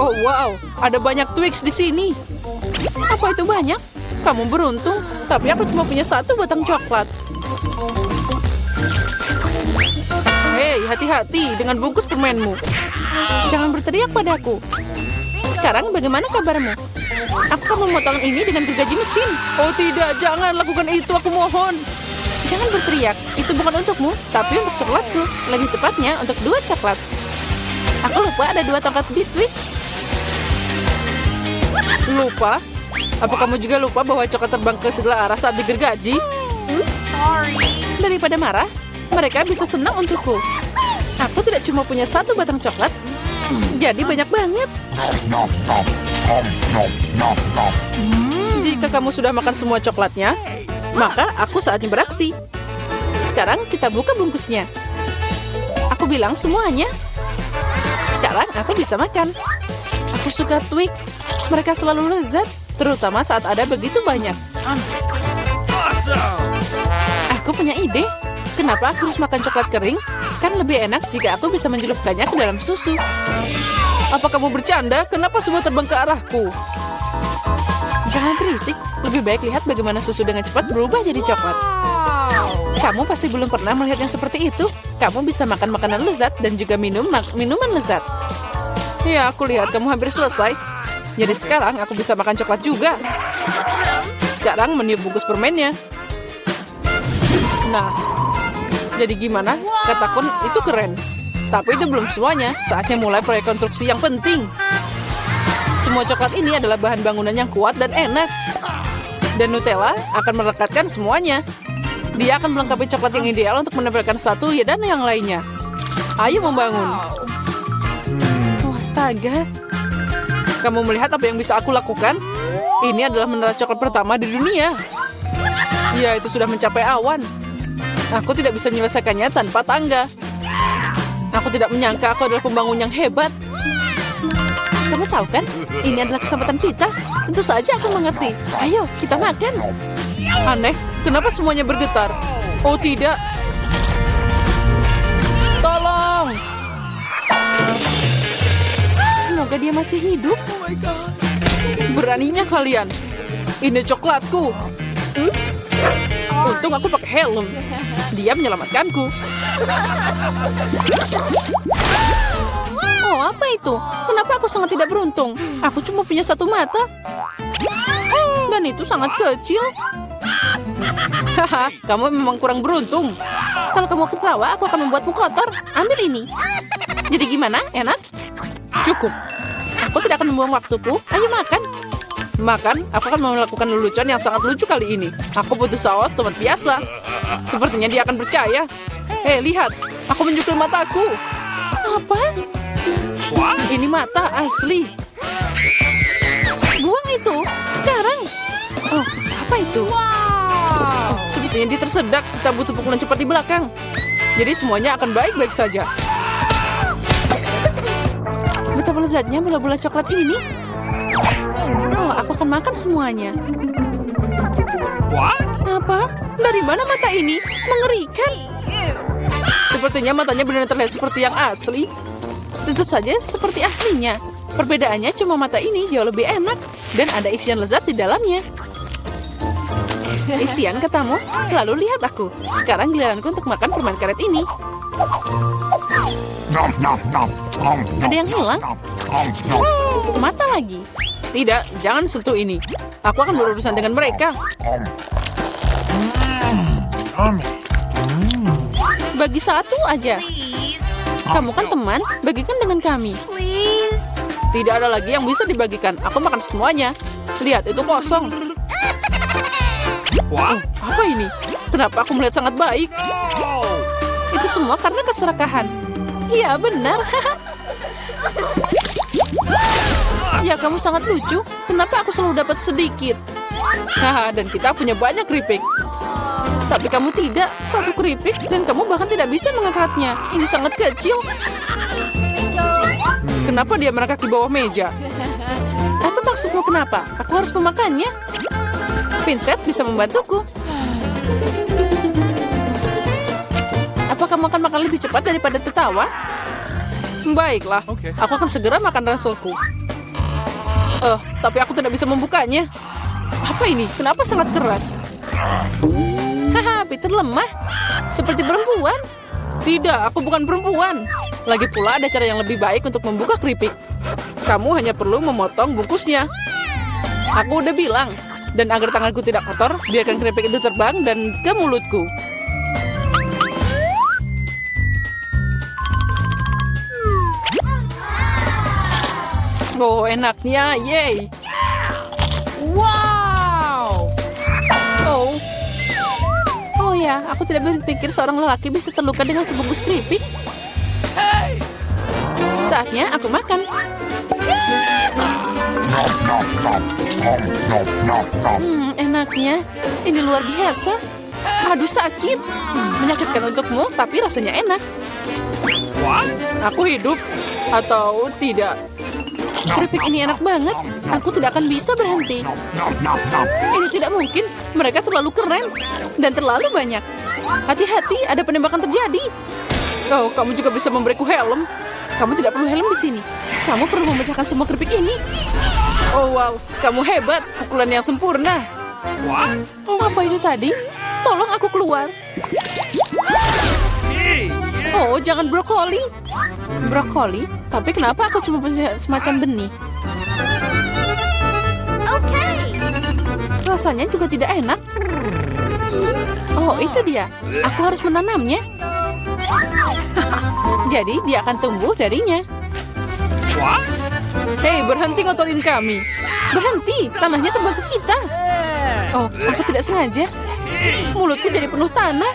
Oh, wow. Ada banyak Twix di sini. Apa itu banyak? Kamu beruntung, tapi aku cuma punya satu batang coklat. Hei, hati-hati dengan bungkus permenmu. Jangan berteriak padaku. Sekarang bagaimana kabarmu? Aku akan memotong ini dengan gergaji mesin. Oh tidak, jangan lakukan itu, aku mohon. Jangan berteriak, itu bukan untukmu, tapi untuk coklatku. Lebih tepatnya, untuk 2 coklat. Aku lupa ada 2 tongkat di Twix. Lupa? Apa kamu juga lupa bahwa coklat terbang ke segala arah saat digergaji? Sorry. Daripada marah, mereka bisa senang untukku. Aku tidak cuma punya 1 batang coklat, jadi banyak banget. Jika kamu sudah makan semua coklatnya, maka aku saatnya beraksi. Sekarang kita buka bungkusnya. Aku bilang semuanya. Sekarang aku bisa makan. Aku suka Twix. Mereka selalu lezat, terutama saat ada begitu banyak. Aku punya ide. Kenapa aku harus makan coklat kering? Kan lebih enak jika aku bisa mencelupkannya ke dalam susu. Apa kamu bercanda? Kenapa semua terbang ke arahku? Jangan berisik. Lebih baik lihat bagaimana susu dengan cepat berubah jadi coklat. Kamu pasti belum pernah melihat yang seperti itu. Kamu bisa makan makanan lezat dan juga minuman lezat. Ya, aku lihat kamu hampir selesai. Jadi sekarang aku bisa makan coklat juga. Sekarang meniup bungkus permennya. Nah, jadi gimana? Katakan itu keren. Tapi itu belum semuanya. Saatnya mulai proyek konstruksi yang penting. Semua coklat ini adalah bahan bangunan yang kuat dan enak. Dan Nutella akan merekatkan semuanya. Dia akan melengkapi coklat yang ideal untuk menempelkan satu dan yang lainnya. Ayo membangun. Oh, astaga. Kamu melihat apa yang bisa aku lakukan? Ini adalah menara coklat pertama di dunia. Ya, itu sudah mencapai awan. Aku tidak bisa menyelesaikannya tanpa tangga. Aku tidak menyangka aku adalah pembangun yang hebat. Kamu tahu kan? Ini adalah kesempatan kita. Tentu saja aku mengerti. Ayo, kita makan. Aneh, kenapa semuanya bergetar? Oh tidak. Tolong. Semoga dia masih hidup. Beraninya kalian. Ini coklatku. Untung aku pakai helm. Dia menyelamatkanku. Oh, apa itu? Kenapa aku sangat tidak beruntung? Aku cuma punya 1 mata. Dan itu sangat kecil. Haha, kamu memang kurang beruntung. Kalau kamu ketawa, aku akan membuatmu kotor. Ambil ini. Jadi gimana? Enak? Cukup. Aku tidak akan membuang waktuku. Ayo makan. Makan, aku akan melakukan lelucon yang sangat lucu kali ini. Aku butuh saus tomat biasa. Sepertinya dia akan percaya. Hei, lihat. Aku menjukul mataku. Apa? Ini mata asli. Buang itu. Sekarang. Oh, apa itu? Oh, sepertinya dia tersedak. Kita butuh pukulan cepat di belakang. Jadi semuanya akan baik-baik saja. Betapa lezatnya bola-bola coklat ini. Oh, aku akan makan semuanya. What? Apa? Dari mana mata ini? Mengerikan. Sepertinya matanya benar-benar terlihat seperti yang asli. Tentu saja seperti aslinya. Perbedaannya cuma mata ini jauh lebih enak. Dan ada isian lezat di dalamnya. Isian katamu? Lalu lihat aku. Sekarang giliranku untuk makan permen karet ini. Ada yang hilang? Mata lagi. Tidak, jangan sentuh ini. Aku akan berurusan dengan mereka. Bagi 1 aja. Please. Kamu kan teman, bagikan dengan kami. Please. Tidak ada lagi yang bisa dibagikan. Aku makan semuanya. Lihat, itu kosong. What? Apa ini? Kenapa aku melihat sangat baik? Itu semua karena keserakahan. Iya, benar. Ya, kamu sangat lucu. Kenapa aku selalu dapat sedikit? Haha, dan kita punya banyak keripik. Tapi kamu tidak. 1 keripik, dan kamu bahkan tidak bisa mengangkatnya. Ini sangat kecil. Kenapa dia merangkak di bawah meja? Apa maksudmu kenapa? Aku harus memakannya. Pinset bisa membantuku. Apa kamu akan makan lebih cepat daripada tertawa? Baiklah, Oke. aku akan segera makan raselku. Tapi aku tidak bisa membukanya. Apa ini? Kenapa sangat keras? Haha, Peter lemah. Seperti perempuan. Tidak, aku bukan perempuan. Lagi pula ada cara yang lebih baik untuk membuka keripik. Kamu hanya perlu memotong bungkusnya. Aku udah bilang. Dan agar tanganku tidak kotor, biarkan keripik itu terbang dan ke mulutku. Oh, enaknya, yay! Wow! Oh ya, aku tidak berpikir seorang lelaki bisa terluka dengan sebungkus keripik. Saatnya aku makan. Enaknya. Ini luar biasa. Aduh, sakit. Menyakitkan untukmu, tapi rasanya enak. Aku hidup atau tidak? Keripik ini enak banget. Aku tidak akan bisa berhenti. Ini tidak mungkin. Mereka terlalu keren dan terlalu banyak. Hati-hati, ada penembakan terjadi. Oh, kamu juga bisa memberiku helm. Kamu tidak perlu helm di sini. Kamu perlu memecahkan semua keripik ini. Oh wow, kamu hebat. Pukulan yang sempurna. Apa itu tadi? Tolong aku keluar. Oh, jangan brokoli. Brokoli? Tapi kenapa aku cuma punya semacam benih? Rasanya juga tidak enak. Oh, itu dia. Aku harus menanamnya. Jadi dia akan tumbuh darinya. Hei, berhenti ngotorin kami. Berhenti, tanahnya terbang ke kita. Oh, aku tidak sengaja. Mulutku jadi penuh tanah.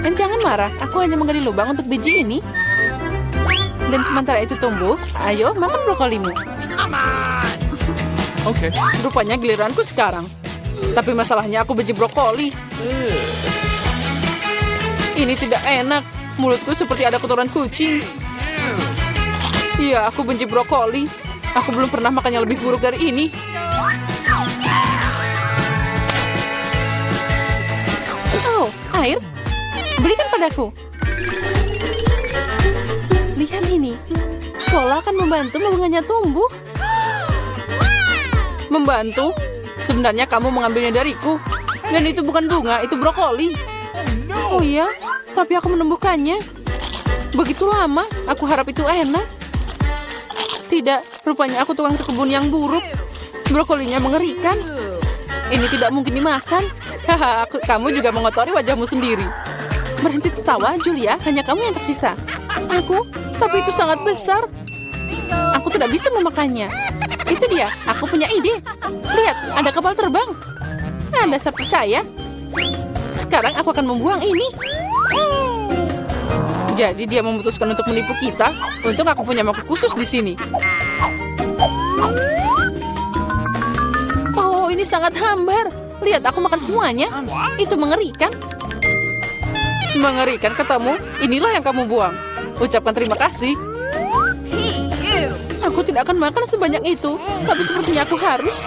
Dan jangan marah, aku hanya menggali lubang untuk biji ini. Dan sementara itu tumbuh, ayo makan brokolimu. Oke. Rupanya giliranku sekarang. Tapi masalahnya aku benci brokoli. Ini tidak enak. Mulutku seperti ada kotoran kucing. Iya, aku benci brokoli. Aku belum pernah makan yang lebih buruk dari ini. Oh, air. Belikan padaku. Lihat ini. Cola akan membantu bunganya tumbuh. Membantu? Sebenarnya kamu mengambilnya dariku. Dan itu bukan bunga, itu brokoli. Oh iya, tapi aku menumbuhkannya. Begitu lama, aku harap itu enak. Tidak, rupanya aku tukang kebun yang buruk. Brokolinya mengerikan. Ini tidak mungkin dimakan. Haha, kamu juga mengotori wajahmu sendiri. Berhenti tertawa, Julia. Hanya kamu yang tersisa. Aku? Tapi itu sangat besar. Aku tidak bisa memakannya. Itu dia, aku punya ide. Lihat, ada kapal terbang. Anda saya percaya. Sekarang aku akan membuang ini. Jadi dia memutuskan untuk menipu kita. Untung aku punya mangkuk khusus di sini. Oh, ini sangat hambar. Lihat, aku makan semuanya. Itu mengerikan. Mengerikan katamu? Inilah yang kamu buang. Ucapkan terima kasih. Aku tidak akan makan sebanyak itu. Tapi sepertinya aku harus.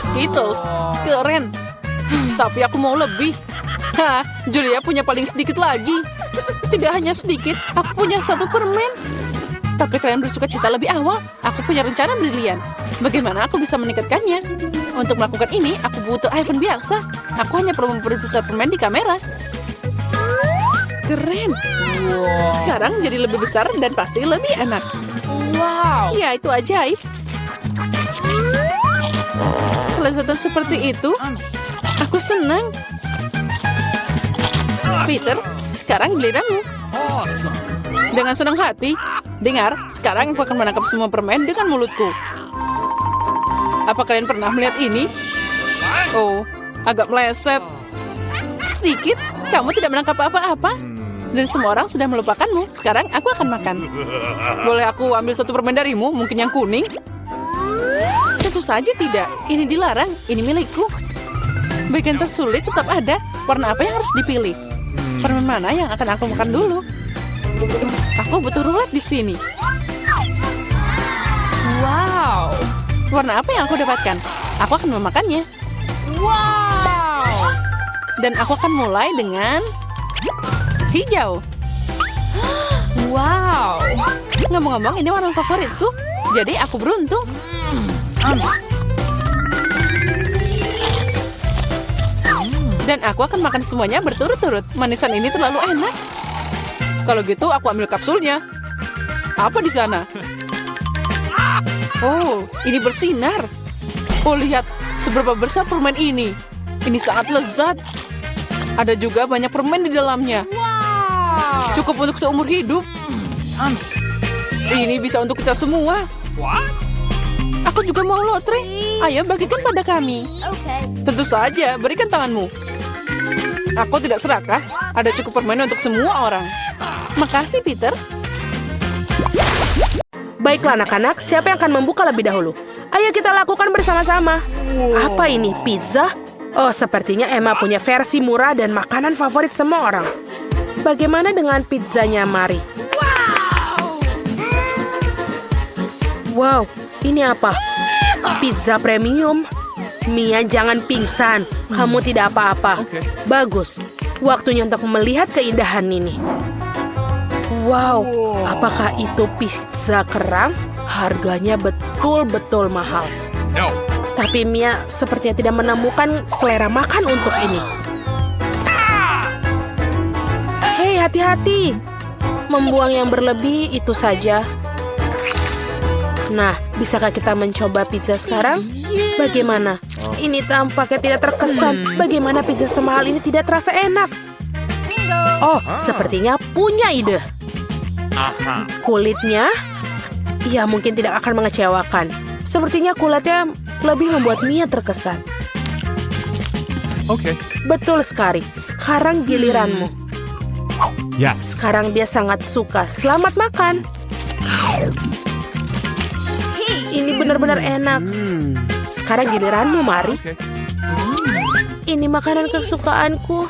Skittles, keren. Tapi aku mau lebih. Hah, Julia punya paling sedikit lagi. Tidak hanya sedikit, aku punya 1 permen. Tapi kalian bersuka cita lebih awal. Aku punya rencana brilian. Bagaimana aku bisa meningkatkannya? Untuk melakukan ini, aku butuh iPhone biasa. Aku hanya perlu memperbesar permen di kamera. Keren. Sekarang jadi lebih besar dan pasti lebih enak. Wow. Ya, itu ajaib. Kelezatan seperti itu, aku senang. Peter, sekarang giliranmu. Dengan senang hati. Dengar, sekarang aku akan menangkap semua permen dengan mulutku. Apa kalian pernah melihat ini? Oh, agak meleset. Sedikit, kamu tidak menangkap apa-apa. Dan semua orang sudah melupakanmu. Sekarang aku akan makan. Boleh aku ambil 1 permen darimu? Mungkin yang kuning? Tentu saja tidak. Ini dilarang. Ini milikku. Bagian tersulit tetap ada. Warna apa yang harus dipilih? Permen mana yang akan aku makan dulu? Aku butuh rulet di sini. Wow. Warna apa yang aku dapatkan? Aku akan memakannya. Wow. Dan aku akan mulai dengan hijau. Wow. Ngomong-ngomong, ini warna favoritku. Jadi aku beruntung. Dan aku akan makan semuanya berturut-turut. Manisan ini terlalu enak. Kalau gitu, aku ambil kapsulnya. Apa di sana? Oh, ini bersinar. Oh, lihat seberapa besar permen ini. Ini sangat lezat. Ada juga banyak permen di dalamnya. Wow. Cukup untuk seumur hidup. Ini bisa untuk kita semua. Aku juga mau lotre. Ayo bagikan pada kami. Okay. Tentu saja, berikan tanganmu. Aku tidak serakah. Ada cukup permen untuk semua orang. Makasih, Peter. Baiklah anak-anak, siapa yang akan membuka lebih dahulu? Ayo kita lakukan bersama-sama. Apa ini, pizza? Oh, sepertinya Emma punya versi murah dan makanan favorit semua orang. Bagaimana dengan pizzanya Mari? Wow, ini apa? Pizza premium. Mia, jangan pingsan. Kamu tidak apa-apa. Bagus. Waktunya untuk melihat keindahan ini. Wow, apakah itu pizza kerang? Harganya betul-betul mahal. No. Tapi Mia sepertinya tidak menemukan selera makan untuk ini. Hei, hati-hati. Membuang yang berlebih itu saja. Nah, bisakah kita mencoba pizza sekarang? Bagaimana? Ini tampaknya tidak terkesan. Bagaimana pizza semahal ini tidak terasa enak? Oh, sepertinya punya ide. Kulitnya? Ya, mungkin tidak akan mengecewakan. Sepertinya kulitnya lebih membuat Mia terkesan. Okay. Betul sekali. Sekarang giliranmu. Yes. Sekarang dia sangat suka. Selamat makan. Ini benar-benar enak. Sekarang giliranmu, Mari. Okay. Ini makanan kesukaanku.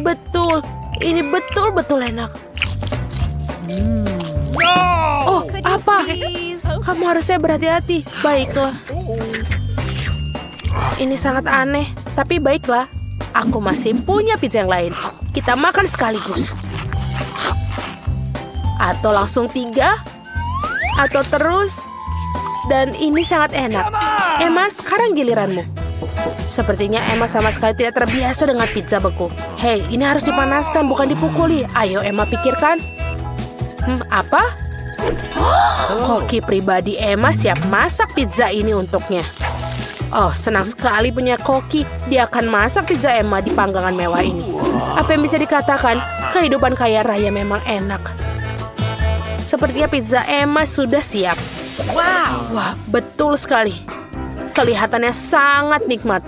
Betul. Ini betul-betul enak. Oh, apa? Kamu harusnya berhati-hati. Baiklah. Ini sangat aneh, tapi baiklah. Aku masih punya pizza yang lain. Kita makan sekaligus. Atau langsung 3. Atau terus. Dan ini sangat enak. Emma, sekarang giliranmu. Sepertinya Emma sama sekali tidak terbiasa dengan pizza beku. Hei, ini harus dipanaskan, bukan dipukuli. Ayo, Emma, pikirkan. Apa? Koki pribadi Emma siap masak pizza ini untuknya. Oh, senang sekali punya Koki. Dia akan masak pizza Emma di panggangan mewah ini. Apa yang bisa dikatakan? Kehidupan kaya raya memang enak. Sepertinya pizza Emma sudah siap. Wow, wah, betul sekali. Kelihatannya sangat nikmat.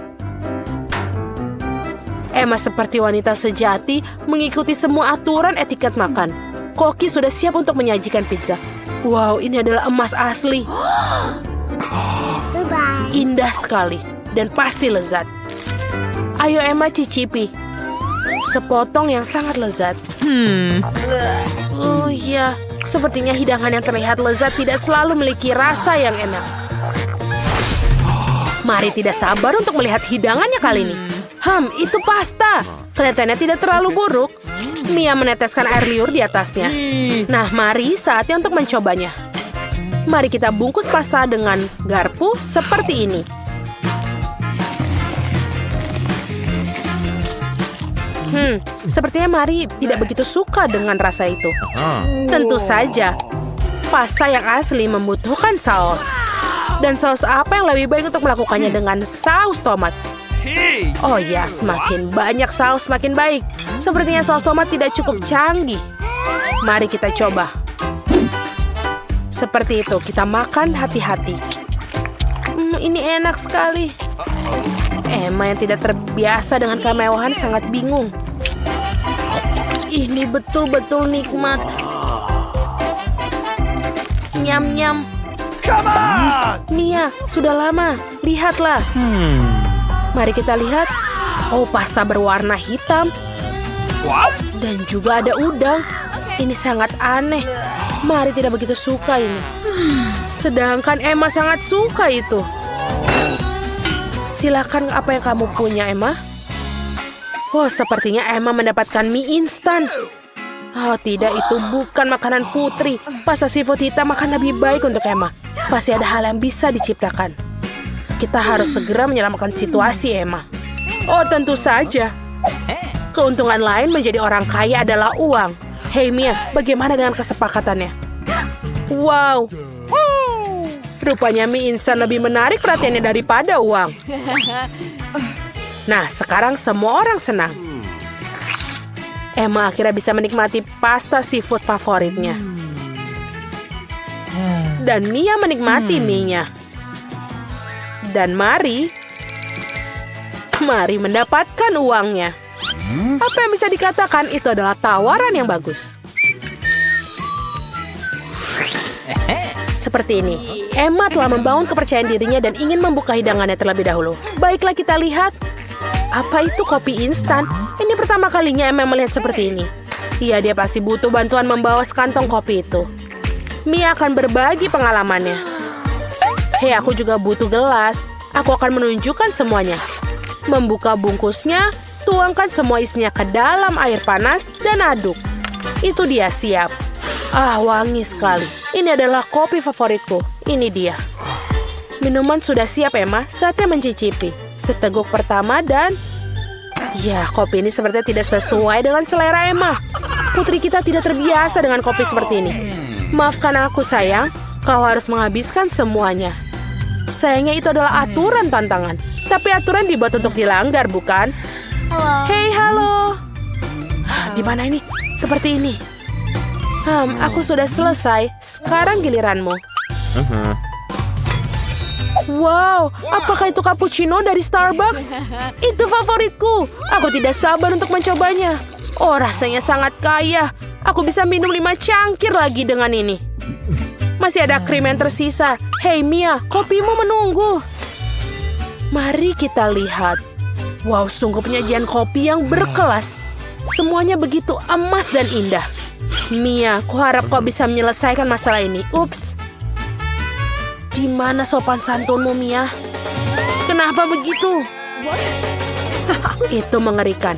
Emma seperti wanita sejati mengikuti semua aturan etiket makan. Koki sudah siap untuk menyajikan pizza. Wow, ini adalah emas asli. Indah sekali dan pasti lezat. Ayo Emma cicipi. Sepotong yang sangat lezat. Oh iya, sepertinya hidangan yang terlihat lezat tidak selalu memiliki rasa yang enak. Mari tidak sabar untuk melihat hidangannya kali ini. Itu pasta. Kelihatannya tidak terlalu buruk. Mia meneteskan air liur di atasnya. Nah, mari saatnya untuk mencobanya. Mari kita bungkus pasta dengan garpu seperti ini. Sepertinya Mari tidak begitu suka dengan rasa itu. Tentu saja, pasta yang asli membutuhkan saus. Dan saus apa yang lebih baik untuk melakukannya dengan saus tomat? Oh ya, semakin banyak saus semakin baik. Sepertinya saus tomat tidak cukup canggih. Mari kita coba. Seperti itu, kita makan hati-hati. Ini enak sekali. Emma yang tidak terbiasa dengan kemewahan sangat bingung. Ini betul-betul nikmat. Nyam-nyam. Mia, sudah lama. Lihatlah. Mari kita lihat. Oh, pasta berwarna hitam. Dan juga ada udang. Ini sangat aneh. Mari tidak begitu suka ini. Sedangkan Emma sangat suka itu. Silakan apa yang kamu punya, Emma. Oh, sepertinya Emma mendapatkan mie instan. Oh tidak, itu bukan makanan putri. Pasta seafood hitam akan lebih baik untuk Emma. Pasti ada hal yang bisa diciptakan. Kita harus segera menyelamatkan situasi, Emma. Oh tentu saja. Keuntungan lain menjadi orang kaya adalah uang. Hei Mia, bagaimana dengan kesepakatannya? Wow. Rupanya mie instan lebih menarik perhatiannya daripada uang. Nah, sekarang semua orang senang. Emma akhirnya bisa menikmati pasta seafood favoritnya. Dan Mia menikmati mie-nya. Dan mari mendapatkan uangnya. Apa yang bisa dikatakan itu adalah tawaran yang bagus. Seperti ini, Emma telah membangun kepercayaan dirinya dan ingin membuka hidangannya terlebih dahulu. Baiklah kita lihat. Apa itu kopi instan? Ini pertama kalinya Emma melihat seperti ini. Iya, dia pasti butuh bantuan membawa sekantong kopi itu. Mia akan berbagi pengalamannya. Hei, aku juga butuh gelas. Aku akan menunjukkan semuanya. Membuka bungkusnya, tuangkan semua isinya ke dalam air panas dan aduk. Itu dia, siap. Ah, wangi sekali. Ini adalah kopi favoritku. Ini dia. Minuman sudah siap, Emma. Saatnya mencicipi. Seteguk pertama dan... Ya, kopi ini sepertinya tidak sesuai dengan selera Emma. Putri kita tidak terbiasa dengan kopi seperti ini. Maafkan aku, sayang. Kau harus menghabiskan semuanya. Sayangnya itu adalah aturan tantangan. Tapi aturan dibuat untuk dilanggar, bukan? Hei, halo. Di mana ini? Seperti ini. Aku sudah selesai. Sekarang giliranmu. Wow, apakah itu cappuccino dari Starbucks? Itu favoritku. Aku tidak sabar untuk mencobanya. Oh, rasanya sangat kaya. Aku bisa minum 5 cangkir lagi dengan ini. Masih ada krim yang tersisa. Hei Mia, kopimu menunggu. Mari kita lihat. Wow, sungguh penyajian kopi yang berkelas. Semuanya begitu emas dan indah. Mia, kuharap kau bisa menyelesaikan masalah ini. Ups. Di mana sopan santunmu, Mia? Kenapa begitu? Itu mengerikan.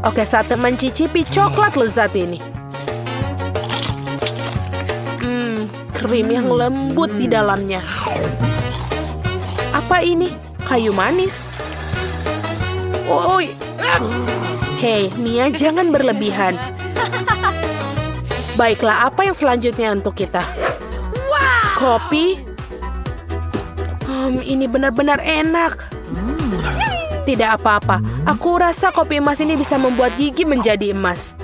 Oke, saatnya mencicipi coklat lezat ini. Krim yang lembut di dalamnya. Apa ini? Kayu manis? Oi. Hei, Mia, jangan berlebihan. Baiklah, apa yang selanjutnya untuk kita? Kopi? Ini benar-benar enak. Tidak apa-apa. Aku rasa kopi emas ini bisa membuat gigi menjadi emas.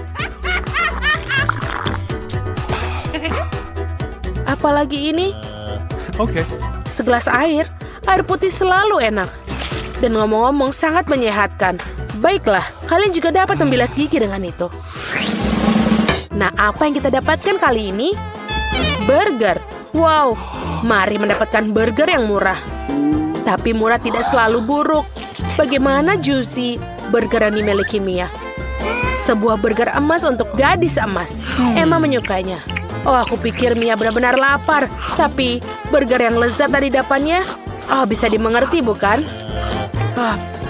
Apalagi ini? Okay. Segelas air. Air putih selalu enak. Dan ngomong-ngomong sangat menyehatkan. Baiklah, kalian juga dapat membilas gigi dengan itu. Nah, apa yang kita dapatkan kali ini? Burger. Wow, mari mendapatkan burger yang murah. Tapi murah tidak selalu buruk. Bagaimana juicy burger yang dimiliki Mia? Sebuah burger emas untuk gadis emas. Emma menyukainya. Oh, aku pikir Mia benar-benar lapar. Tapi burger yang lezat dari dapannya, bisa dimengerti bukan?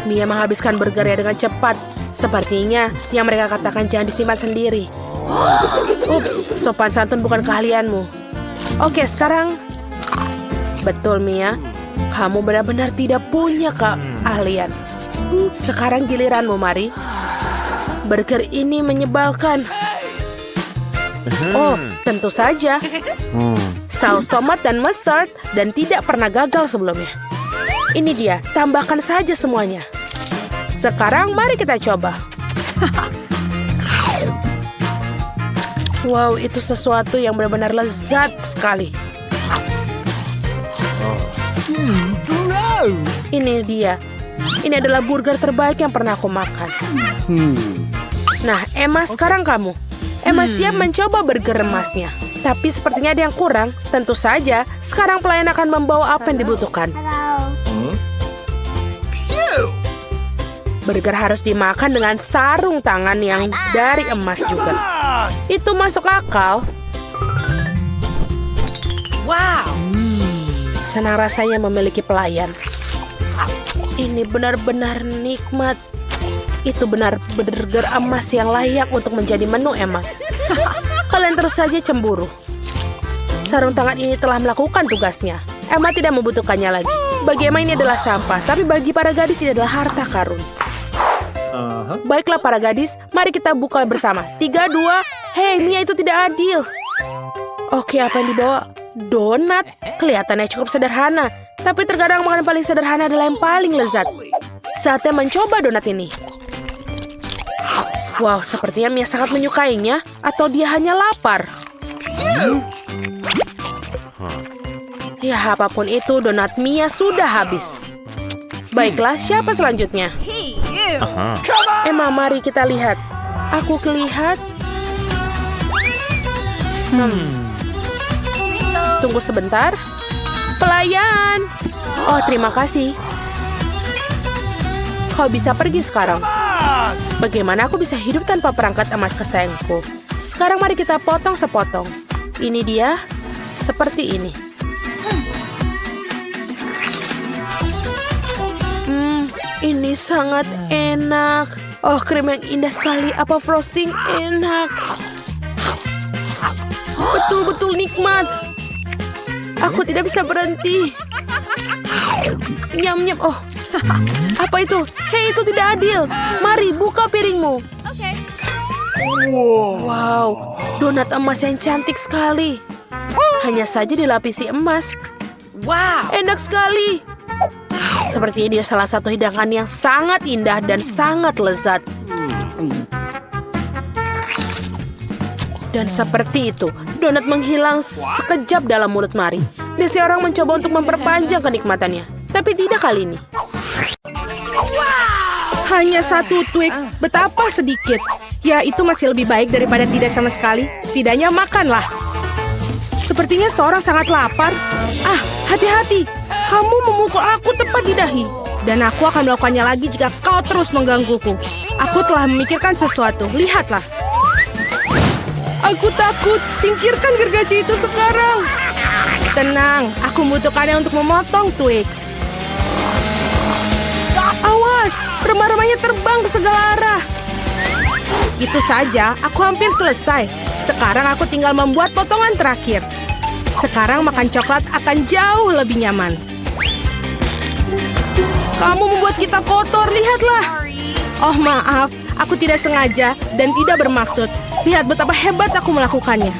Mia menghabiskan burgernya dengan cepat. Sepertinya yang mereka katakan jangan disimpan sendiri. Ups, sopan santun bukan keahlianmu. Oke, sekarang. Betul, Mia. Kamu benar-benar tidak punya keahlian. Sekarang giliranmu, mari. Burger ini menyebalkan. Oh, tentu saja. Saus tomat dan mustard dan tidak pernah gagal sebelumnya. Ini dia, tambahkan saja semuanya. Sekarang mari kita coba. Wow, itu sesuatu yang benar-benar lezat sekali. Ini dia. Ini adalah burger terbaik yang pernah aku makan. Nah, Emma, sekarang kamu. Emma siap mencoba burger emasnya. Tapi sepertinya ada yang kurang. Tentu saja, sekarang pelayan akan membawa apa yang dibutuhkan. Burger harus dimakan dengan sarung tangan yang dari emas juga. Itu masuk akal. Wow. Senang rasanya memiliki pelayan. Ini benar-benar nikmat. Itu benar-benar emas yang layak untuk menjadi menu Emma. Kalian terus saja cemburu. Sarung tangan ini telah melakukan tugasnya. Emma tidak membutuhkannya lagi. Bagi Emma ini adalah sampah, tapi bagi para gadis ini adalah harta karun. Baiklah para gadis, mari kita buka bersama. 3, 2, hei Mia, itu tidak adil. Oke, apa yang dibawa? Donat. Kelihatannya cukup sederhana, tapi terkadang makanan paling sederhana adalah yang paling lezat. Saatnya mencoba donat ini. Wow, sepertinya Mia sangat menyukainya, atau dia hanya lapar. Ya, apapun itu, donat Mia sudah habis. Baiklah, siapa selanjutnya? Emma, mari kita lihat. Aku kelihat. Tunggu sebentar. Pelayan. Oh, terima kasih. Kau bisa pergi sekarang. Bagaimana aku bisa hidup tanpa perangkat emas kesayanganku? Sekarang mari kita potong sepotong. Ini dia. Seperti ini. Ini sangat enak. Oh, krim yang indah sekali. Apa frosting enak. Betul-betul nikmat. Aku tidak bisa berhenti. Nyam-nyam. Oh, apa itu? Hei, itu tidak adil. Mari, buka piringmu. Wow, donat emas yang cantik sekali. Hanya saja dilapisi emas. Wow, enak sekali. Sepertinya dia salah satu hidangan yang sangat indah dan sangat lezat. Dan seperti itu, donat menghilang sekejap dalam mulut Mari. Biasanya orang mencoba untuk memperpanjang kenikmatannya, tapi tidak kali ini. Hanya 1 Twix, betapa sedikit. Ya, itu masih lebih baik daripada tidak sama sekali. Setidaknya makanlah. Sepertinya seorang sangat lapar. Ah, hati-hati. Kamu memukul aku tepat di dahi. Dan aku akan melakukannya lagi jika kau terus menggangguku. Aku telah memikirkan sesuatu. Lihatlah. Aku takut. Singkirkan gergaji itu sekarang. Tenang, aku membutuhkannya untuk memotong Twix. Awas, remah-remahnya terbang ke segala arah. Itu saja, aku hampir selesai. Sekarang aku tinggal membuat potongan terakhir. Sekarang makan coklat akan jauh lebih nyaman. Kamu membuat kita kotor, lihatlah. Oh, maaf, aku tidak sengaja dan tidak bermaksud. Lihat betapa hebat aku melakukannya.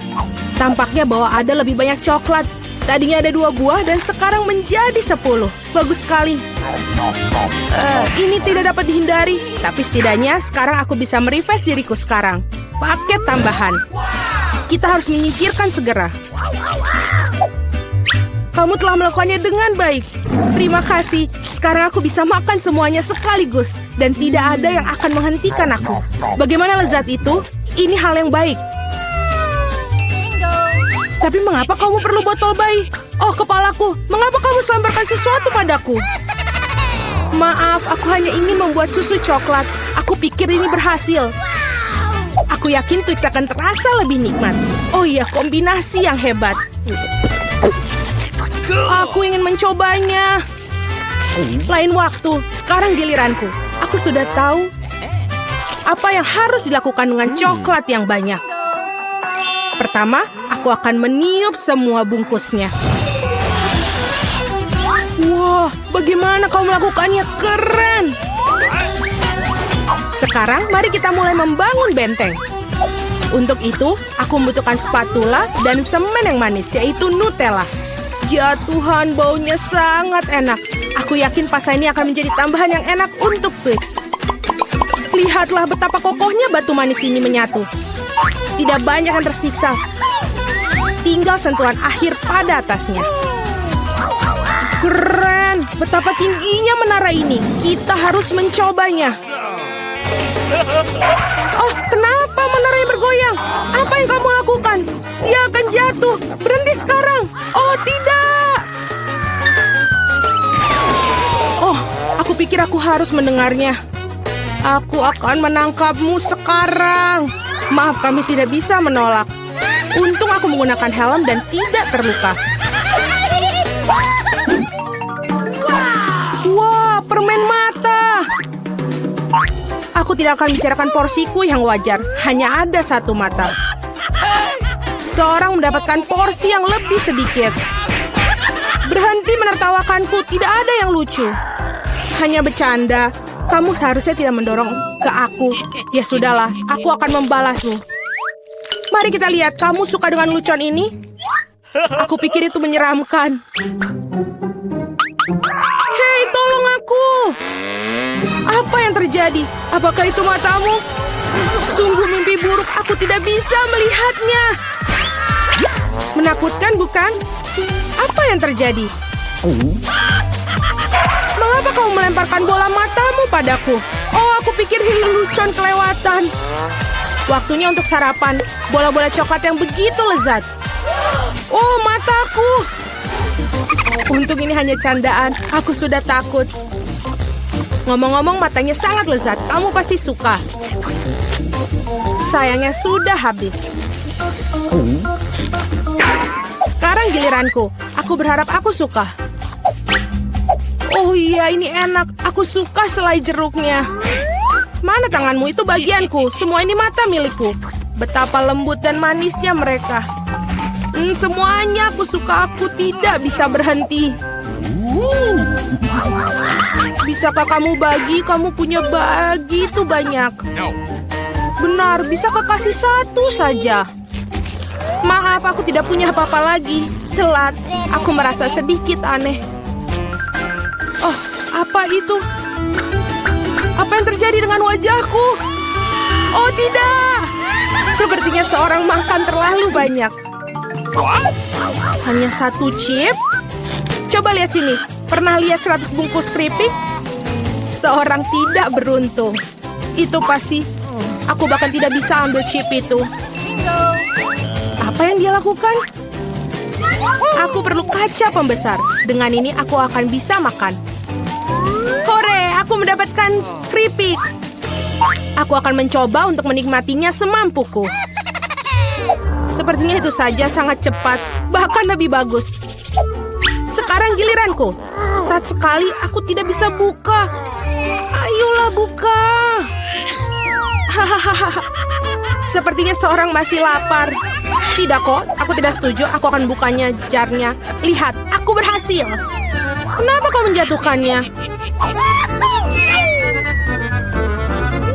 Tampaknya bahwa ada lebih banyak coklat. Tadinya ada 2 buah dan sekarang menjadi 10. Bagus sekali. Ini tidak dapat dihindari. Tapi setidaknya sekarang aku bisa merefresh diriku sekarang. Paket tambahan. Kita harus menyingkirkan segera. Kamu telah melakukannya dengan baik. Terima kasih. Sekarang aku bisa makan semuanya sekaligus. Dan tidak ada yang akan menghentikan aku. Bagaimana lezat itu? Ini hal yang baik. Tapi mengapa kamu perlu botol bayi? Oh, kepalaku. Mengapa kamu selemparkan sesuatu padaku? Maaf, aku hanya ingin membuat susu coklat. Aku pikir ini berhasil. Aku yakin Twix akan terasa lebih nikmat. Oh iya, kombinasi yang hebat. Aku ingin mencobanya. Lain waktu, sekarang giliranku. Aku sudah tahu apa yang harus dilakukan dengan coklat yang banyak. Pertama, aku akan meniup semua bungkusnya. Wah, bagaimana kau melakukannya? Keren! Sekarang, mari kita mulai membangun benteng. Untuk itu, aku membutuhkan spatula dan semen yang manis, yaitu Nutella. Ya Tuhan, baunya sangat enak. Aku yakin pasta ini akan menjadi tambahan yang enak untuk Twix. Lihatlah betapa kokohnya batu manis ini menyatu. Tidak banyak yang tersiksa. Tinggal sentuhan akhir pada atasnya. Keren! Betapa tingginya menara ini. Kita harus mencobanya. Oh, kenapa menaranya bergoyang? Apa yang kamu lakukan? Dia akan jatuh. Berhenti sekarang. Oh, tidak. Oh, aku pikir aku harus mendengarnya. Aku akan menangkapmu sekarang. Maaf, kami tidak bisa menolak. Untung aku menggunakan helm dan tidak terluka. Wah, permen mata. Aku tidak akan bicarakan porsiku yang wajar. Hanya ada satu mata. Seorang mendapatkan porsi yang lebih sedikit. Berhenti menertawakanku, tidak ada yang lucu. Hanya bercanda. Kamu seharusnya tidak mendorong ke aku. Ya sudahlah, aku akan membalasmu. Mari kita lihat, kamu suka dengan lucuan ini? Aku pikir itu menyeramkan. Hei, tolong aku! Apa yang terjadi? Apakah itu matamu? Sungguh mimpi buruk, aku tidak bisa melihatnya. Menakutkan, bukan? Apa yang terjadi? Mengapa kamu melemparkan bola matamu padaku? Oh, aku pikir ini lelucon kelewatan. Waktunya untuk sarapan. Bola-bola coklat yang begitu lezat. Oh, mataku. Untung ini hanya candaan. Aku sudah takut. Ngomong-ngomong, matanya sangat lezat. Kamu pasti suka. Sayangnya sudah habis. Sekarang giliranku. Aku berharap aku suka. Oh iya, ini enak. Aku suka selai jeruknya. Mana tanganmu? Itu bagianku. Semua ini mata milikku. Betapa lembut dan manisnya mereka. Semuanya aku suka. Aku tidak bisa berhenti. Bisakah kamu bagi? Kamu punya begitu banyak. Benar, bisakah kasih satu saja? Maaf, aku tidak punya apa-apa lagi. Telat. Aku merasa sedikit aneh. Oh, apa itu? Apa yang terjadi dengan wajahku? Oh, tidak. Sepertinya seorang makan terlalu banyak. Hanya satu chip? Coba lihat sini. Pernah lihat 100 bungkus keripik? Seorang tidak beruntung. Itu pasti. Aku bahkan tidak bisa ambil chip itu. Apa yang dia lakukan? Aku perlu kaca pembesar. Dengan ini aku akan bisa makan. Hore, aku mendapatkan keripik. Aku akan mencoba untuk menikmatinya semampuku. Sepertinya itu saja sangat cepat. Bahkan lebih bagus. Sekarang giliranku. Ketat sekali, aku tidak bisa buka. Ayolah buka. Hahaha. Sepertinya seorang masih lapar. Tidak kok, aku tidak setuju. Aku akan bukanya jarnya. Lihat, aku berhasil. Kenapa kau menjatuhkannya?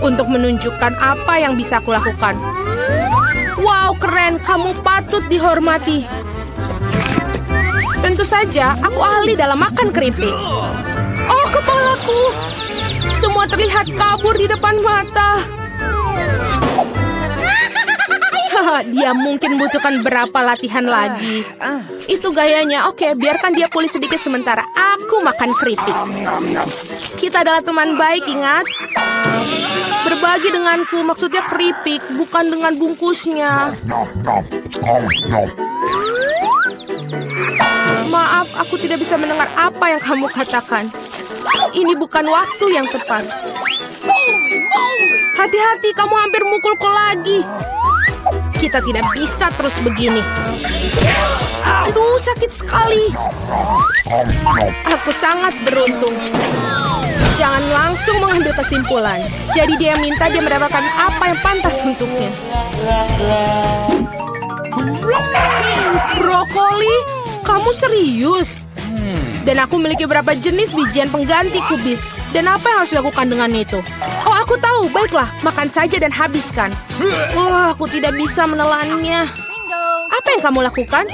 Untuk menunjukkan apa yang bisa aku lakukan. Wow, keren. Kamu patut dihormati. Tentu saja, aku ahli dalam makan keripik. Oh, kepalaku. Semua terlihat kabur di depan mata. Dia mungkin butuhkan berapa latihan lagi. Itu gayanya. Oke, biarkan dia pulih sedikit sementara. Aku makan keripik. Kita adalah teman baik, ingat? Berbagi denganku, maksudnya keripik, bukan dengan bungkusnya. Maaf, aku tidak bisa mendengar apa yang kamu katakan. Ini bukan waktu yang tepat. Hati-hati, kamu hampir mukulku lagi. Kita tidak bisa terus begini. Aduh, sakit sekali. Aku sangat beruntung. Jangan langsung mengambil kesimpulan. Jadi dia minta dia mendapatkan apa yang pantas untuknya. Brokoli? Kamu serius? Dan aku memiliki beberapa jenis bijian pengganti kubis. Dan apa yang harus dilakukan dengan itu? Oh, aku tahu. Baiklah, makan saja dan habiskan. Aku tidak bisa menelannya. Apa yang kamu lakukan?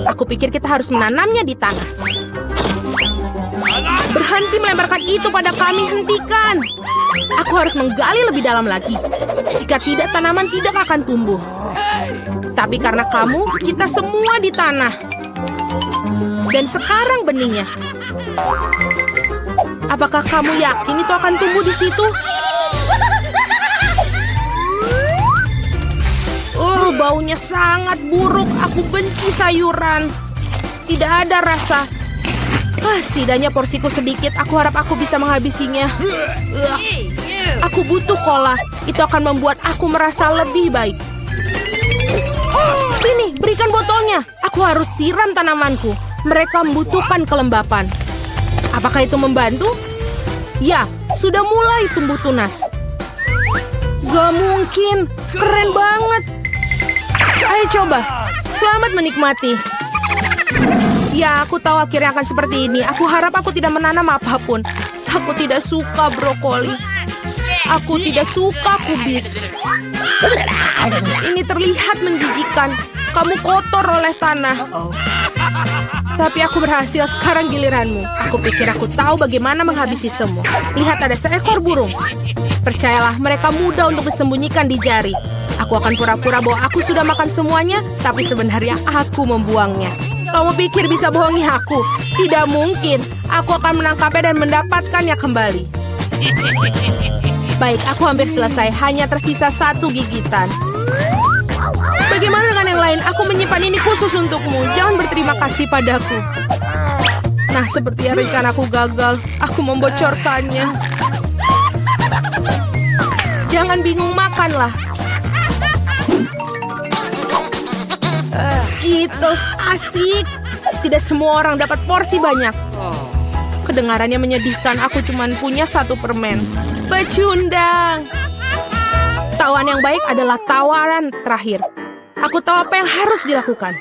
Aku pikir kita harus menanamnya di tanah. Berhenti melemparkan itu pada kami, hentikan. Aku harus menggali lebih dalam lagi. Jika tidak, tanaman tidak akan tumbuh. Tapi karena kamu, kita semua di tanah. Dan sekarang benihnya. Apakah kamu yakin itu akan tumbuh di situ? Baunya sangat buruk. Aku benci sayuran. Tidak ada rasa. Setidaknya porsiku sedikit. Aku harap aku bisa menghabisinya. Aku butuh cola. Itu akan membuat aku merasa lebih baik. Sini, berikan botolnya. Aku harus siram tanamanku. Mereka membutuhkan kelembapan. Apakah itu membantu? Ya, sudah mulai tumbuh tunas. Gak mungkin, keren banget. Ayo coba, selamat menikmati. Ya, aku tahu akhirnya akan seperti ini. Aku harap aku tidak menanam apapun. Aku tidak suka brokoli. Aku tidak suka kubis. Ini terlihat menjijikan. Kamu kotor oleh tanah. Tapi aku berhasil, sekarang giliranmu. Aku pikir aku tahu bagaimana menghabisi semua. Lihat, ada seekor burung. Percayalah, mereka mudah untuk disembunyikan di jari. Aku akan pura-pura bahwa aku sudah makan semuanya, tapi sebenarnya aku membuangnya. Kamu pikir bisa bohongi aku? Tidak mungkin. Aku akan menangkapnya dan mendapatkannya kembali. Baik, aku hampir selesai. Hanya tersisa 1 gigitan. Bagaimana dengan yang lain? Aku menyimpan ini khusus untukmu. Jangan berterima kasih padaku. Nah, sepertinya rencanaku gagal. Aku membocorkannya. Jangan bingung, makanlah. Skittles asik. Tidak semua orang dapat porsi banyak. Kedengarannya menyedihkan. Aku cuma punya 1 permen. Pecundang. Tawaran yang baik adalah tawaran terakhir. Aku tahu apa yang harus dilakukan.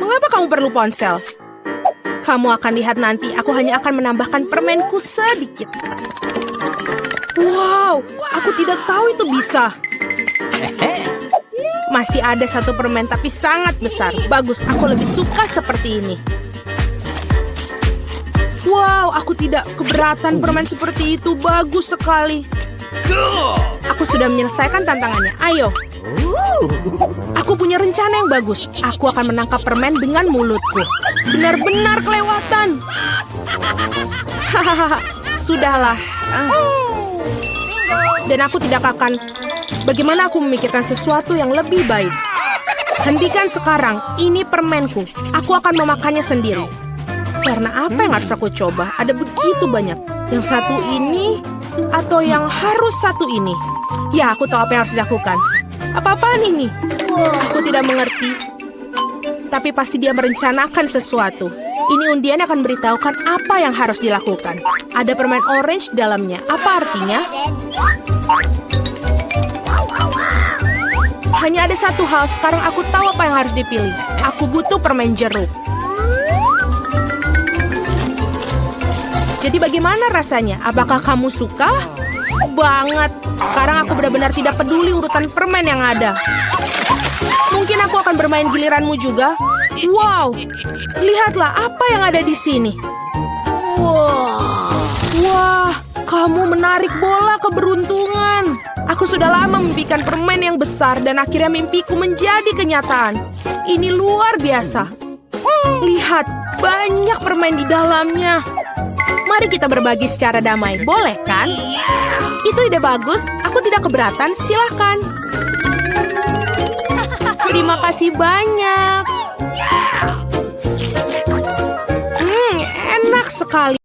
Mengapa kamu perlu ponsel? Kamu akan lihat nanti. Aku hanya akan menambahkan permenku sedikit. Wow, aku tidak tahu itu bisa. Masih ada 1 permen, tapi sangat besar. Bagus, aku lebih suka seperti ini. Wow, aku tidak keberatan permen seperti itu. Bagus sekali. Aku sudah menyelesaikan tantangannya. Ayo. Aku punya rencana yang bagus. Aku akan menangkap permen dengan mulutku. Benar-benar kelewatan. Hahaha, sudahlah. Dan aku tidak akan... Bagaimana aku memikirkan sesuatu yang lebih baik? Hentikan sekarang, ini permenku. Aku akan memakannya sendiri. Karena apa yang harus aku coba? Ada begitu banyak. Yang satu ini, atau yang harus satu ini? Ya, aku tahu apa yang harus dilakukan. Apa-apaan ini? Aku tidak mengerti. Tapi pasti dia merencanakan sesuatu. Ini undian akan beritahukan apa yang harus dilakukan. Ada permen orange dalamnya. Apa artinya? Hanya ada 1 hal, sekarang aku tahu apa yang harus dipilih. Aku butuh permen jeruk. Jadi bagaimana rasanya? Apakah kamu suka? Banget. Sekarang aku benar-benar tidak peduli urutan permen yang ada. Mungkin aku akan bermain giliranmu juga. Wow, lihatlah apa yang ada di sini. Wah, kamu menarik bola keberuntungan. Aku sudah lama memimpikan permen yang besar dan akhirnya mimpiku menjadi kenyataan. Ini luar biasa. Lihat, banyak permen di dalamnya. Mari kita berbagi secara damai, boleh kan? Itu ide bagus, aku tidak keberatan, silakan. Terima kasih banyak. Enak sekali.